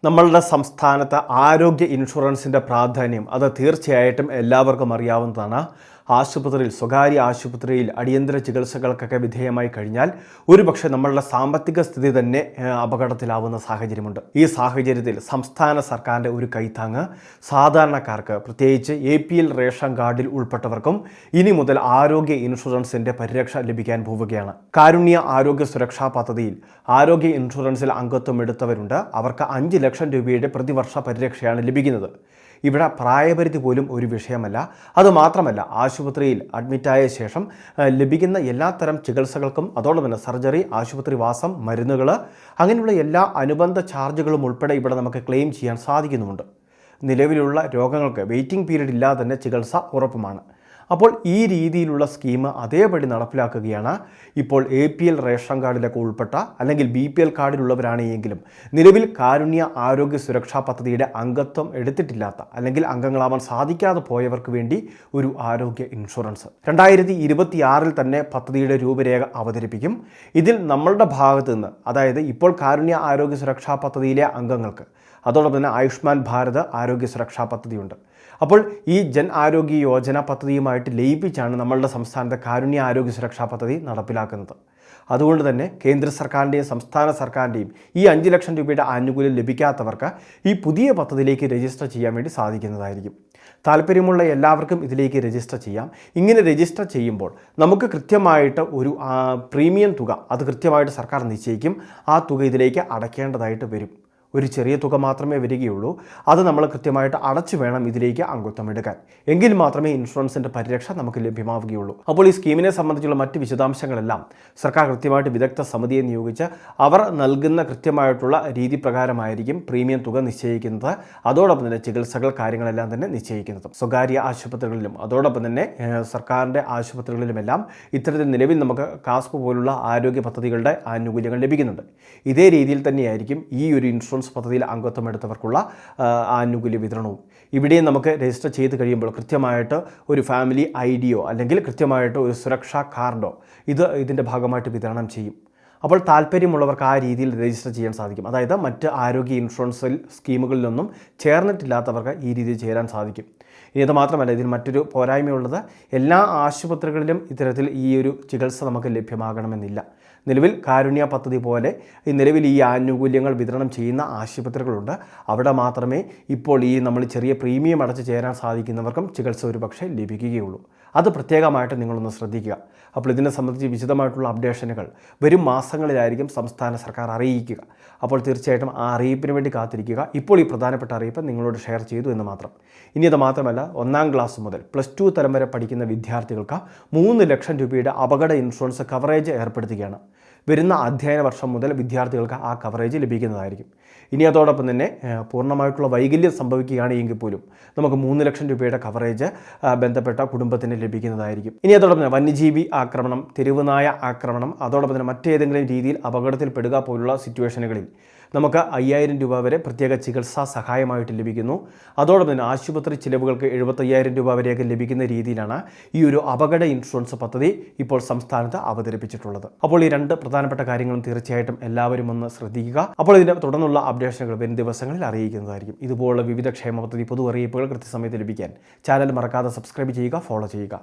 നമ്മളുടെ സംസ്ഥാനത്ത് ആരോഗ്യ ഇൻഷുറൻസിൻ്റെ പ്രാധാന്യം അത് തീർച്ചയായിട്ടും എല്ലാവർക്കും അറിയാവുന്നതാണ്. ആശുപത്രിയിൽ, സ്വകാര്യ ആശുപത്രിയിൽ അടിയന്തര ചികിത്സകൾക്കൊക്കെ വിധേയമായി കഴിഞ്ഞാൽ ഒരുപക്ഷെ നമ്മളുടെ സാമ്പത്തിക സ്ഥിതി തന്നെ അപകടത്തിലാവുന്ന സാഹചര്യമുണ്ട്. ഈ സാഹചര്യത്തിൽ സംസ്ഥാന സർക്കാരിൻ്റെ ഒരു കൈത്താങ്ങ് സാധാരണക്കാർക്ക്, പ്രത്യേകിച്ച് APL റേഷൻ കാർഡിൽ ഉൾപ്പെട്ടവർക്കും ഇനി മുതൽ ആരോഗ്യ ഇൻഷുറൻസിൻ്റെ പരിരക്ഷ ലഭിക്കാൻ പോവുകയാണ്. കാരുണ്യ ആരോഗ്യ സുരക്ഷാ പദ്ധതിയിൽ ആരോഗ്യ ഇൻഷുറൻസിൽ അംഗത്വം എടുത്തവരുണ്ട്. അവർക്ക് 5 ലക്ഷം രൂപയുടെ പ്രതിവർഷ പരിരക്ഷയാണ് ലഭിക്കുന്നത്. ഇവിടെ പ്രായപരിധി പോലും ഒരു വിഷയമല്ല. അതുമാത്രമല്ല, ആശുപത്രിയിൽ അഡ്മിറ്റായ ശേഷം ലഭിക്കുന്ന എല്ലാത്തരം ചികിത്സകൾക്കും, അതോടൊപ്പം തന്നെ സർജറി, ആശുപത്രിവാസം, മരുന്നുകൾ, അങ്ങനെയുള്ള എല്ലാ അനുബന്ധ ചാർജുകളും ഉൾപ്പെടെ ഇവിടെ നമുക്ക് ക്ലെയിം ചെയ്യാൻ സാധിക്കുന്നുമുണ്ട്. നിലവിലുള്ള രോഗങ്ങൾക്ക് വെയിറ്റിംഗ് പീരീഡ് ഇല്ലാതെ തന്നെ ചികിത്സ ഉറപ്പുമാണ്. അപ്പോൾ ഈ രീതിയിലുള്ള സ്കീം അതേപടി നടപ്പിലാക്കുകയാണ്. ഇപ്പോൾ APL റേഷൻ കാർഡിലൊക്കെ ഉൾപ്പെട്ട അല്ലെങ്കിൽ BPL കാർഡിലുള്ളവരാണെങ്കിലും നിലവിൽ കാരുണ്യ ആരോഗ്യ സുരക്ഷാ പദ്ധതിയുടെ അംഗത്വം എടുത്തിട്ടില്ലാത്ത അല്ലെങ്കിൽ അംഗങ്ങളാവാൻ സാധിക്കാതെ പോയവർക്ക് വേണ്ടി ഒരു ആരോഗ്യ ഇൻഷുറൻസ് 2026 തന്നെ പദ്ധതിയുടെ രൂപരേഖ അവതരിപ്പിക്കും. ഇതിൽ നമ്മളുടെ ഭാഗത്തു നിന്ന്, അതായത് ഇപ്പോൾ കാരുണ്യ ആരോഗ്യ സുരക്ഷാ പദ്ധതിയിലെ അംഗങ്ങൾക്ക്, അതോടൊപ്പം തന്നെ ആയുഷ്മാൻ ഭാരത് ആരോഗ്യ സുരക്ഷാ പദ്ധതിയുണ്ട്. അപ്പോൾ ഈ ജൻ ആരോഗ്യ യോജന പദ്ധതിയുമായിട്ട് ലയിപ്പിച്ചാണ് നമ്മളുടെ സംസ്ഥാനത്തെ കാരുണ്യ ആരോഗ്യ സുരക്ഷാ പദ്ധതി നടപ്പിലാക്കുന്നത്. അതുകൊണ്ട് തന്നെ കേന്ദ്ര സർക്കാരിൻ്റെയും സംസ്ഥാന സർക്കാരിൻ്റെയും ഈ 5 ലക്ഷം രൂപയുടെ ആനുകൂല്യം ലഭിക്കാത്തവർക്ക് ഈ പുതിയ പദ്ധതിയിലേക്ക് രജിസ്റ്റർ ചെയ്യാൻ വേണ്ടി സാധിക്കുന്നതായിരിക്കും. താല്പര്യമുള്ള എല്ലാവർക്കും ഇതിലേക്ക് രജിസ്റ്റർ ചെയ്യാം. ഇങ്ങനെ രജിസ്റ്റർ ചെയ്യുമ്പോൾ നമുക്ക് കൃത്യമായിട്ട് ഒരു പ്രീമിയം തുക അത് കൃത്യമായിട്ട് സർക്കാർ നിശ്ചയിക്കും. ആ തുക ഇതിലേക്ക് അടയ്ക്കേണ്ടതായിട്ട് വരും. ഒരു ചെറിയ തുക മാത്രമേ വരികയുള്ളൂ. അത് നമ്മൾ കൃത്യമായിട്ട് അടച്ചു വേണം ഇതിലേക്ക് അംഗത്വം എടുക്കാൻ. എങ്കിൽ മാത്രമേ ഇൻഷുറൻസിൻ്റെ പരിരക്ഷ നമുക്ക് ലഭ്യമാവുകയുള്ളൂ. അപ്പോൾ ഈ സ്കീമിനെ സംബന്ധിച്ചുള്ള മറ്റ് വിശദാംശങ്ങളെല്ലാം സർക്കാർ കൃത്യമായിട്ട് വിദഗ്ധ സമിതിയെ നിയോഗിച്ച് അവർ നൽകുന്ന കൃത്യമായിട്ടുള്ള രീതി പ്രകാരമായിരിക്കും പ്രീമിയം തുക നിശ്ചയിക്കുന്നത്. അതോടൊപ്പം തന്നെ ചികിത്സകൾ, കാര്യങ്ങളെല്ലാം തന്നെ നിശ്ചയിക്കുന്നത്. സ്വകാര്യ ആശുപത്രികളിലും അതോടൊപ്പം തന്നെ സർക്കാരിൻ്റെ ആശുപത്രികളിലുമെല്ലാം ഇത്തരത്തിൽ നിലവിൽ നമുക്ക് കാസ്പ് പോലുള്ള ആരോഗ്യ പദ്ധതികളുടെ ആനുകൂല്യങ്ങൾ ലഭിക്കുന്നുണ്ട്. ഇതേ രീതിയിൽ തന്നെയായിരിക്കും ഈ ഒരു ഇൻഷുറൻസ് പദ്ധതിയിൽ അംഗത്വം എടുത്തവർക്കുള്ള ആനുകൂല്യ വിതരണവും. ഇവിടെയും നമുക്ക് രജിസ്റ്റർ ചെയ്ത് കഴിയുമ്പോൾ കൃത്യമായിട്ട് ഒരു ഫാമിലി ID-യോ അല്ലെങ്കിൽ കൃത്യമായിട്ട് ഒരു സുരക്ഷാ കാർഡോ ഇതിൻ്റെ ഭാഗമായിട്ട് വിതരണം ചെയ്യും. അപ്പോൾ താല്പര്യമുള്ളവർക്ക് ആ രീതിയിൽ രജിസ്റ്റർ ചെയ്യാൻ സാധിക്കും. അതായത് മറ്റ് ആരോഗ്യ ഇൻഷുറൻസ് സ്കീമുകളിലൊന്നും ചേർന്നിട്ടില്ലാത്തവർക്ക് ഈ രീതിയിൽ ചേരാൻ സാധിക്കും. ഇനി അത് മാത്രമല്ല, ഇതിന് മറ്റൊരു പോരായ്മയുള്ളത്, എല്ലാ ആശുപത്രികളിലും ഇത്തരത്തിൽ ഈ ഒരു ചികിത്സ നമുക്ക് ലഭ്യമാകണമെന്നില്ല. നിലവിൽ കാരുണ്യ പദ്ധതി പോലെ നിലവിൽ ഈ ആനുകൂല്യങ്ങൾ വിതരണം ചെയ്യുന്ന ആശുപത്രികളുണ്ട്. അവിടെ മാത്രമേ ഇപ്പോൾ നമ്മൾ ചെറിയ പ്രീമിയം അടച്ച് ചേരാൻ സാധിക്കുന്നവർക്കും ചികിത്സ ഒരുപക്ഷെ ലഭിക്കുകയുള്ളൂ. അത് പ്രത്യേകമായിട്ട് നിങ്ങളൊന്ന് ശ്രദ്ധിക്കുക. അപ്പോൾ ഇതിനെ സംബന്ധിച്ച് വിശദമായിട്ടുള്ള അപ്ഡേഷനുകൾ വരും മാസങ്ങളിലായിരിക്കും സംസ്ഥാന സർക്കാർ അറിയിക്കുക. അപ്പോൾ തീർച്ചയായിട്ടും ആ അറിയിപ്പിന് വേണ്ടി കാത്തിരിക്കുക. ഇപ്പോൾ ഈ പ്രധാനപ്പെട്ട അറിയിപ്പ് നിങ്ങളോട് ഷെയർ ചെയ്തു എന്ന് മാത്രം. ഇനി അത് മാത്രമല്ല, 1ാം ക്ലാസ് മുതൽ +2 തലം വരെ പഠിക്കുന്ന വിദ്യാർത്ഥികൾക്ക് 3 ലക്ഷം രൂപയുടെ അപകട ഇൻഷുറൻസ് കവറേജ് ഏർപ്പെടുത്തുകയാണ്. വരുന്ന അധ്യയന വർഷം മുതൽ വിദ്യാർത്ഥികൾക്ക് ആ കവറേജ് ലഭിക്കുന്നതായിരിക്കും. ഇനി അതോടൊപ്പം തന്നെ പൂർണ്ണമായിട്ടുള്ള വൈകല്യം സംഭവിക്കുകയാണെങ്കിൽ പോലും നമുക്ക് 3 ലക്ഷം രൂപയുടെ കവറേജ് ബന്ധപ്പെട്ട കുടുംബത്തിന് ലഭിക്കുന്നതായിരിക്കും. ഇനി അതോടൊപ്പം തന്നെ വന്യജീവി ആക്രമണം, തെരുവുനായ ആക്രമണം, അതോടൊപ്പം തന്നെ മറ്റേതെങ്കിലും രീതിയിൽ അപകടത്തിൽപ്പെടുക പോലുള്ള സിറ്റുവേഷനുകളിൽ നമുക്ക് 5000 രൂപ വരെ പ്രത്യേക ചികിത്സാ സഹായമായിട്ട് ലഭിക്കുന്നു. അതോടൊപ്പം തന്നെ ആശുപത്രി ചിലവുകൾക്ക് 75,000 രൂപ വരെയൊക്കെ ലഭിക്കുന്ന രീതിയിലാണ് ഈ ഒരു അപകട ഇൻഷുറൻസ് പദ്ധതി ഇപ്പോൾ സംസ്ഥാനത്ത് അവതരിപ്പിച്ചിട്ടുള്ളത്. അപ്പോൾ ഈ 2 പ്രധാനപ്പെട്ട കാര്യങ്ങളും തീർച്ചയായിട്ടും എല്ലാവരും ഒന്ന് ശ്രദ്ധിക്കുക. അപ്പോൾ ഇതിൻ്റെ തുടർന്നുള്ള അപ്ഡേഷനുകൾ വരും ദിവസങ്ങളിൽ അറിയിക്കുന്നതായിരിക്കും. ഇതുപോലുള്ള വിവിധ ക്ഷേമ പദ്ധതി പൊതു അറിയിപ്പുകൾ കൃത്യസമയത്ത് ലഭിക്കാൻ ചാനൽ മറക്കാതെ സബ്സ്ക്രൈബ് ചെയ്യുക, ഫോളോ ചെയ്യുക.